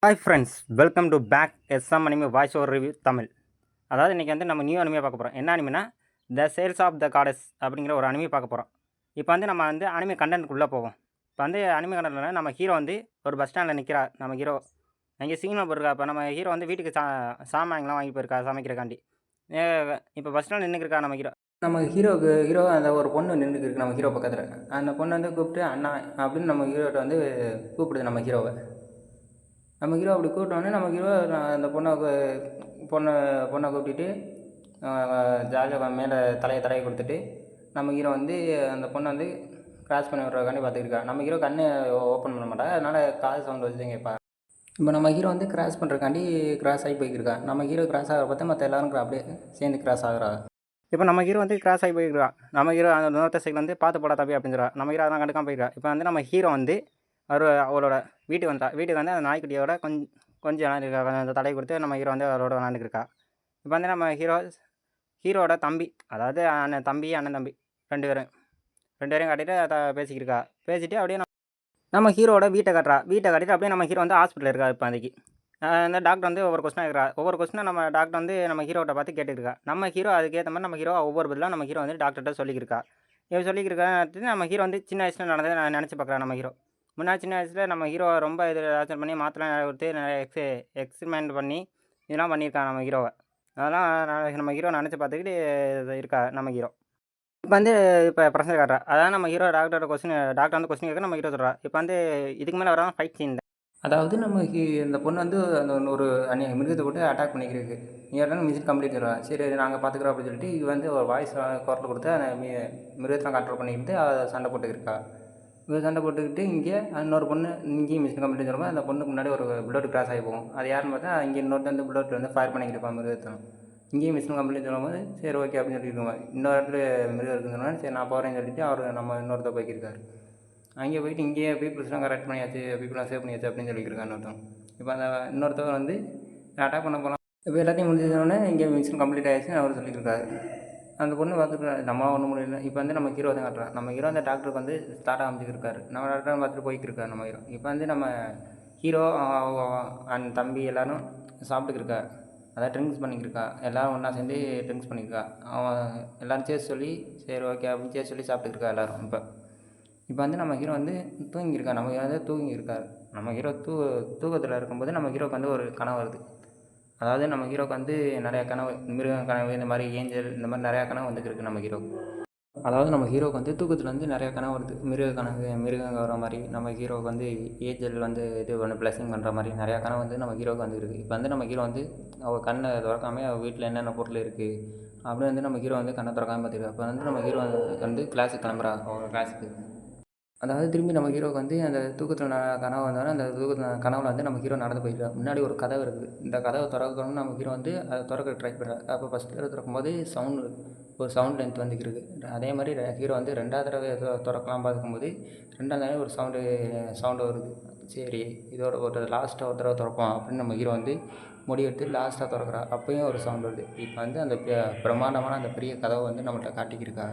Hi friends, welcome to back SM anime voice over review Tamil. அதாவது இன்றைக்கி வந்து நம்ம நியூ அனிமே பார்க்க போகிறோம். என்ன அனிமைனா the sales of the gods அப்படிங்கிற ஒரு அனிமே பார்க்க போகிறோம். இப்போ வந்து நம்ம வந்து அனிமே கண்டென்ட்குள்ளே போவோம். இப்போ வந்து அனிமே கண்டென்ட்ல நம்ம ஹீரோ வந்து ஒரு பஸ் ஸ்டாண்டில் நிற்கிறா. நம்ம ஹீரோ அங்கே சிக்னல் போயிருக்கா. இப்போ நம்ம ஹீரோ வந்து வீட்டுக்கு சாமான்லாம் வாங்கி போயிருக்கா சமைக்கிறக்காண்டி. இப்போ பஸ் ஸ்டாண்ட் நின்றுருக்கா நம்ம ஹீரோ. நம்ம ஹீரோ அந்த ஒரு பொண்ணு நின்றுருக்கு நம்ம ஹீரோ பக்கத்தில். அந்த பொண்ணு வந்து கூப்பிட்டு அண்ணா அப்படின்னு நம்ம ஹீரோட்ட வந்து கூப்பிடுது நம்ம ஹீரோவை. நம்ம ஹீரோ அப்படி கூப்பிட்டோன்னே நம்ம ஹீரோ அந்த பொண்ணை பொண்ணை கூப்பிட்டுட்டு ஜாலியாக மேலே தலையை கொடுத்துட்டு நம்ம ஹீரோ வந்து அந்த பொண்ணை வந்து கிராஸ் பண்ணி விட்றதுக்காண்டி பார்த்துக்கிருக்கா. நம்ம ஹீரோ கண்ணை ஓப்பன் பண்ண மாட்டா, அதனால் காது சவுண்ட் வச்சு கேட்பா. இப்போ நம்ம ஹீரோ வந்து கிராஸ் பண்ணுறக்காண்டி கிராஸ் ஆகி போய்க்கிருக்கா. நம்ம ஹீரோ கிராஸ் ஆகிற பார்த்தா மற்ற எல்லாரும் அப்படியே சேர்ந்து கிராஸ் ஆகிறா. இப்போ நம்ம ஹீரோ வந்து கிராஸ் ஆகி போயிருக்கா. நம்ம ஹீரோ அந்த இன்னொருத்த சைடில் வந்து பார்த்து போடா தம்பி அப்படின்னு சொல்கிறா. நம்ம ஹீரோ அதெல்லாம் கண்டுக்காம போயிருக்கா. இப்போ வந்து நம்ம ஹீரோ வந்து அவரோட வீட்டுக்கு வந்து அந்த நாய்க்குட்டியோட கொஞ்சம் விளாண்டுருக்கா. கொஞ்சம் அந்த தடை கொடுத்து நம்ம ஹீரோ வந்து அவரோட விளாண்டுருக்கா. இப்போ வந்து நம்ம ஹீரோட தம்பி, அதாவது அண்ணன் தம்பி ரெண்டு பேரையும் காட்டிட்டு பேசிக்கிருக்கா. பேசிட்டு அப்படியே நம்ம ஹீரோட வீட்டை காட்டிட்டு அப்படியே நம்ம ஹீரோ வந்து ஹாஸ்பிட்டலில் இருக்கா. இப்போ அன்றைக்கி அந்த டாக்டர் வந்து ஒவ்வொரு கொஸ்டினாக இருக்கிறா. ஒவ்வொரு கொஸ்டினாக நம்ம டாக்டர் வந்து நம்ம ஹீரோட்ட பார்த்து கேட்டுருக்கா. நம்ம ஹீரோ அதுக்கேற்ற மாதிரி நம்ம ஹீரோ ஒவ்வொரு பதிலாக நம்ம ஹீரோ வந்து டாக்டர்கிட்ட சொல்லிக்கிருக்கா. இப்போ சொல்லிக்கிருக்கா நம்ம ஹீரோ வந்து சின்ன வயசில் நடந்ததை நினச்சி பார்க்குறா. நம்ம ஹீரோ முன்னாடி சின்ன வயசில் நம்ம ஹீரோ ரொம்ப இது டார்ச்சர் பண்ணி மாற்றலாம் கொடுத்து நிறைய எக்ஸ்பெரிமெண்ட் பண்ணி இதெல்லாம் பண்ணியிருக்கான் நம்ம ஹீரோவை. அதெல்லாம் நம்ம ஹீரோ நினச்சி பார்த்துக்கிட்டு இருக்கா நம்ம ஹீரோ. இப்போ வந்து பிரச்சனை காட்டுறா. அதான் நம்ம ஹீரோ டாக்டர் வந்து கொஸ்டின் கேட்க நம்ம ஹீரோ சொல்கிறா. இப்போ வந்து இதுக்கு மேலே வர ஃபைட் சீன் தான். அதாவது நம்ம இந்த பொண்ணு வந்து அந்த ஒரு மிருகத்தை போட்டு அட்டாக் பண்ணிக்கிறதுக்கு நீ மிஷின் கம்ப்ளீட் தருவா. சரி நாங்கள் பார்த்துக்குறோம் அப்படின்னு சொல்லிட்டு இது வந்து ஒரு வாய்ஸ் குரல் கொடுத்து அந்த மிருகத்தை கண்ட்ரோல் பண்ணிக்கிட்டு அதை சண்டை போட்டுக்கிருக்கா. இவர் சண்டை போட்டுக்கிட்டு இங்கே இன்னொரு பொண்ணு இங்கேயும் மிஷின் கம்ப்ளீட் சொல்லும்போது அந்த பொண்ணுக்கு முன்னாடி ஒரு புல்லட் கிராஸ் ஆகி போகும். அது யாருன்னு பார்த்தா இங்கே இன்னொருத்தர் வந்து புல்லட் வந்து ஃபயர் பண்ணிக்கிட்டு இருப்பான் மிருகத்தை. இங்கேயும் மிஷின் கம்ப்ளீட் சொல்லும்போது சரி ஓகே அப்படின்னு சொல்லியிருக்கோம். இன்னொரு இடத்துல மிருகம் இருக்குன்னு சொன்னால் சரி நான் போகிறேன்னு சொல்லிட்டு அவர் நம்ம இன்னொருத்தர் போய்க்கிருக்காரு. அங்கே போயிட்டு இங்கேயே பீப்புள்ஸ்லாம் கரெக்ட் பண்ணியாச்சு, பீப்புளாக சேவ் பண்ணியாச்சு அப்படின்னு சொல்லியிருக்காரு இன்னொருத்தன். இப்போ அந்த இன்னொருத்தவர் வந்து அட்டாக் பண்ண போகலாம். இப்போ எல்லாத்தையும் முடிஞ்சோடனே இங்கே மிஷின் கம்ப்ளீட் ஆகிடுச்சுன்னு அவர் சொல்லியிருக்காரு. அந்த பொண்ணு பார்த்துட்டு நம்மளால் ஒன்றும் முடியல. இப்போ வந்து நம்ம ஹீரோ தான் காட்டுறான். நம்ம ஹீரோ அந்த டாக்டருக்கு வந்து ஸ்டார்ட் அமைச்சிருக்காரு. நம்ம டாக்டர் பார்த்துட்டு போய்க்கிருக்காரு நம்ம ஹீரோ. இப்போ வந்து நம்ம ஹீரோ அந்த தம்பி எல்லோரும் சாப்பிட்டுக்கிருக்கா. அதாவது ட்ரிங்க்ஸ் பண்ணிக்கிருக்கா. எல்லோரும் ஒன்றா சேர்ந்து ட்ரிங்க்ஸ் பண்ணியிருக்கா. அவன் எல்லோரும் சேர்த்து சொல்லி சரி ஓகே அப்படின்னு சேர்த்து சொல்லி சாப்பிட்டுக்கிருக்கா எல்லோரும். இப்போ வந்து நம்ம ஹீரோ வந்து தூங்கியிருக்கா. நம்ம ஹீரோ வந்து தூங்கியிருக்காரு. நம்ம ஹீரோ தூக்கத்தில் இருக்கும்போது நம்ம ஹீரோக்கு வந்து ஒரு கனவு வருது. அதாவது நம்ம ஹீரோக்கு வந்து நிறையா கனவு, மிருகம் கனவு, இந்த மாதிரி ஏஞ்சல், இந்த மாதிரி நிறையா கனவு வந்துருக்கு நம்ம ஹீரோக்கு. அதாவது நம்ம ஹீரோக்கு வந்து தூக்கத்தில் வந்து நிறையா கனவு வருது. மிருகம் வர மாதிரி, நம்ம ஹீரோக்கு வந்து ஏஞ்சல் வந்து இது ஒன்று பிளஸிங் பண்ணுற மாதிரி நிறையா கனவு வந்து நம்ம ஹீரோக்கு வந்துருக்கு. இப்போ வந்து நம்ம ஹீரோ வந்து அவள் கண்ணை திறக்காமல் அவள் வீட்டில் என்னென்ன பொருள் இருக்குது அப்படின்னு வந்து நம்ம ஹீரோ வந்து கண்ணை திறக்காமல் பார்த்துருக்கா. அப்போ வந்து நம்ம ஹீரோ வந்து கிளாஸுக்கு கிளம்புறா. அவங்க கிளாஸுக்கு அதாவது திரும்பி நம்ம ஹீரோக்கு வந்து அந்த தூக்கத்தில் கனவு வந்தாலும் அந்த கனவில் வந்து நம்ம ஹீரோ நடந்து போயிருக்கா. முன்னாடி ஒரு கதவு இருக்குது. இந்த கதவை திறக்கணும்னு நம்ம ஹீரோ வந்து அதை திறக்க ட்ரை பண்ணுறாரு. அப்போ ஃபஸ்ட் தடவை திறக்கும்போது ஒரு சவுண்ட் லென்த் வந்துருக்கு. அதே மாதிரி ஹீரோ வந்து ரெண்டாவது தடவை திறக்கலாம் பார்க்கும்போது ரெண்டாவது தடவை ஒரு சவுண்டு வருது. சரி இதோட ஒரு லாஸ்ட்டாக ஒரு தடவை திறப்போம் அப்படின்னு நம்ம ஹீரோ வந்து முடிவெடுத்து லாஸ்ட்டாக திறக்கிறா. அப்போயும் ஒரு சவுண்ட் வருது. இப்போ வந்து அந்த பிரம்மாண்டமான அந்த பெரிய கதவை வந்து நம்மள்கிட்ட காட்டிக்கிருக்கா.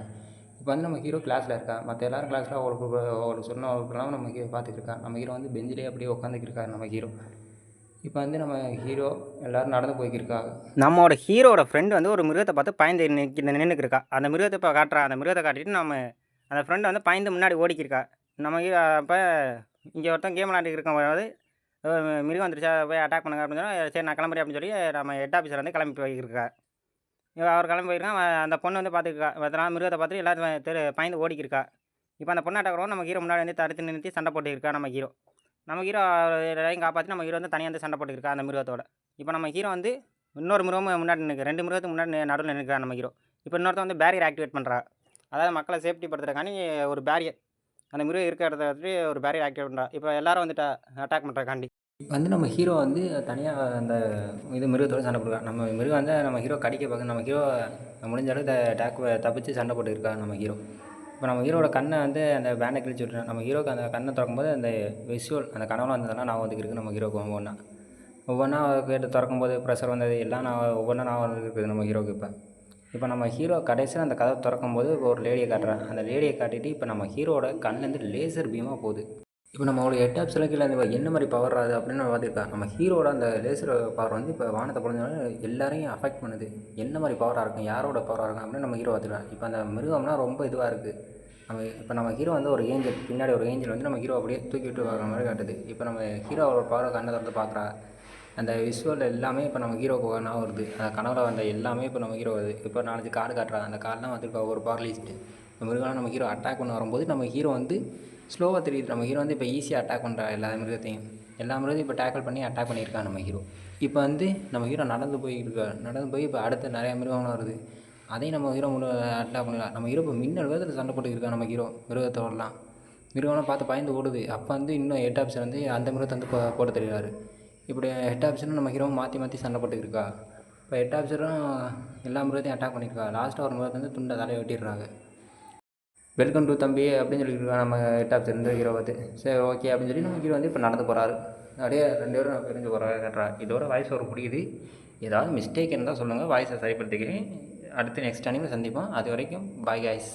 இப்போ வந்து நம்ம ஹீரோ கிளாஸில் இருக்கா. மற்ற எல்லோரும் கிளாஸில் அவளுக்கு சொன்ன அவளுக்கெல்லாம் நம்ம ஹீரோ பார்த்துக்கிருக்கா. நம்ம ஹீரோ வந்து பெஞ்சிலே அப்படியே உட்காந்துக்கிருக்காரு நம்ம ஹீரோ. இப்போ வந்து நம்ம ஹீரோ எல்லோரும் நடந்து போய்க்கிருக்கா. நம்மளோட ஹீரோட ஃப்ரெண்டு வந்து ஒரு மிருகத்தை பார்த்து பயந்து நின்றுக்கிருக்கா. அந்த மிருகத்தை இப்போ காட்டுறா. அந்த மிருகத்தை காட்டிட்டு நம்ம அந்த ஃப்ரெண்டை வந்து பயந்து முன்னாடி ஓடிக்கிருக்கா. நம்ம ஹீரோ அப்போ இங்கே ஒருத்தன் கேம் விளாண்டுக்கு இருக்கும்போது மிருகம் வந்துருச்சா போய் அட்டாக் பண்ணுங்க அப்படின்னு சொன்னால் சரி நான் கிளம்புறேன் அப்படின்னு சொல்லி நம்ம ஹெட் ஆஃபீஸர் வந்து கிளம்பி போய்க்கிருக்கா. அவர் கிளம்பி போயிருக்கான். அந்த பொண்ணு வந்து பார்த்துருக்கா. மற்ற மிருகத்தை பார்த்துட்டு எல்லாரும் பயந்து ஓடிக்கிருக்கா. இப்போ அந்த பொண்ணை அட்டாக் நம்ம ஹீரோ முன்னாடி வந்து தடுத்து நிறுத்தி சண்டை போட்டுருக்கா. நம்ம ஹீரோ எல்லாரையும் காப்பாற்றி நம்ம ஹீரோ வந்து தனியாக வந்து சண்டை போட்டுருக்கா அந்த மிருகத்தோட. இப்போ நம்ம ஹீரோ வந்து இன்னொரு மிருகமும் முன்னாடி நிற்கு, ரெண்டு மிருகத்துக்கு முன்னாடி நடுவில் நிற்கிறா நம்ம ஹீரோ. இப்போ இன்னொருத்த வந்து பேரியர் ஆக்டிவேட் பண்ணுறா. அதாவது மக்களை சேஃப்டி படுத்துறக்காண்டி ஒரு பேரியர், அந்த மிருகம் இருக்கிற இடத்துல வந்து ஒரு பேரியர் ஆக்டிவேட் பண்ணுறா. இப்போ எல்லோரும் வந்துட்டு அட்டாக் பண்ணுறக்காண்டி வந்து நம்ம ஹீரோ வந்து தனியாக அந்த மிருகத்தோடு சண்டை போடுறா. நம்ம மிருகம் வந்து நம்ம ஹீரோ கடிக்க பார்க்க நம்ம ஹீரோ முடிஞ்ச அளவுக்கு தப்பிச்சு சண்டை போட்டுருக்கா நம்ம ஹீரோ. இப்போ நம்ம ஹீரோட கண்ணை வந்து அந்த பேண்டை கிழிச்சு விட்டுறேன். நம்ம ஹீரோக்கு அந்த கண்ணை திறக்கும்போது அந்த விஷுவல் அந்த கனவுலாம் வந்ததெல்லாம் நான் வந்துருக்கு நம்ம ஹீரோக்கு ஒவ்வொன்றா கேட்டு திறக்கும்போது ப்ரெஷர் வந்தது எல்லாம் ஒவ்வொன்றா நான் வந்துருக்குது நம்ம ஹீரோக்கு. இப்போ நம்ம ஹீரோ கடைசியில் அந்த கதவை திறக்கும்போது ஒரு லேடியை காட்டுறேன். அந்த லேடியை காட்டிட்டு இப்போ நம்ம ஹீரோட கண்லேருந்து லேசர் பீமாக போகுது. இப்போ நம்மளோட ஹெட் ஆப்ஸ்லாம் கீழே அந்த என்ன மாதிரி பவர் அது அப்படின்னு நம்ம பார்த்துருக்கோம். நம்ம ஹீரோட அந்த லேசர் பவர் வந்து இப்போ வானத்தை பொழுதுனால எல்லாரையும் அஃபெக்ட் பண்ணுது. என்ன மாதிரி பவராக இருக்கும், யாரோட பவராக இருக்கும் அப்படின்னு நம்ம ஹீரோ பார்த்துக்கலாம். இப்போ அந்த மிருகம்னா ரொம்ப இதுவாக இருக்குது. நம்ம ஹீரோ வந்து ஒரு ஏஞ்சல், பின்னாடி ஒரு ஏஞ்சல் வந்து நம்ம ஹீரோ அப்படியே தூக்கி விட்டு வர மாதிரி காட்டுது. இப்போ நம்ம ஹீரோவோட பவரை கண்ணை திறந்து பார்க்குறா அந்த விஷுவல் எல்லாமே இப்போ நம்ம ஹீரோக்கு ஞாபகம் வருது. அந்த கனவுல வந்த எல்லாமே இப்போ நம்ம ஹீரோ வருது. இப்போ 4 கார்டு காட்டுறா, அந்த கார்டெலாம் வந்துருக்கா ஒரு பவர் லிஸ்ட்டு. இந்த மிருகம்லாம் நம்ம ஹீரோ அட்டாக் பண்ண வரும்போது நம்ம ஹீரோ வந்து ஸ்லோவாக தெரியுது. நம்ம ஹீரோ வந்து இப்போ ஈஸியாக அட்டாக் பண்ணுறா எல்லா மிருகத்தையும். எல்லா மிருகத்தையும் இப்போ டேக்கிள் பண்ணி அட்டாக் பண்ணியிருக்கான் நம்ம ஹீரோ. இப்போ வந்து நம்ம ஹீரோ நடந்து போயிருக்கா, நடந்து போய் இப்போ அடுத்த நிறையா மிருகம்லாம் வருது. அதையும் நம்ம ஹீரோ அட்டாக் பண்ணிடலாம். நம்ம ஹீரோ இப்போ மின்னல் வேகத்தில் சண்டை போட்டுருக்கா நம்ம ஹீரோ மிருகத்தோடலாம். மிருகம்லாம் பார்த்து பயந்து ஓடுது. அப்போ வந்து இன்னும் ஹெட் ஆப்ஷன் வந்து அந்த மிருகத்தை வந்து போட தெரியாது. இப்படி ஹெட் ஆப்ஷனும் நம்ம ஹீரோவும் மாற்றி மாற்றி சண்டை போட்டுருக்கா. இப்போ ஹெட் ஆப்ஷனும் எல்லா மிருகத்தையும் அட்டாக் பண்ணியிருக்கா. லாஸ்ட்டாக ஒரு மிருகத்தை வந்து துண்டை தலையை வெட்டிடுறாங்க. வெல்கம் டு தம்பி அப்படின்னு சொல்லியிருக்கா நம்ம ஹெட் ஆப்ஷன் இருந்து ஹீரோ பார்த்து. சரி ஓகே அப்படின்னு சொல்லி நம்ம ஹீரோ வந்து இப்போ நடந்து போகிறாரு. அப்படியே 2 பேரும் பிரிஞ்சு போகிறாரு கட்டுறா. இதோட வாய்ஸ் ஒரு முடியுது. ஏதாவது மிஸ்டேக் இருந்தால் சொல்லுங்கள், வாய்ஸை சரிப்படுத்திக்கிறேன். அடுத்து நெக்ஸ்ட் அனிமே சந்திப்போம். அது வரைக்கும் பாய் காய்ஸ்.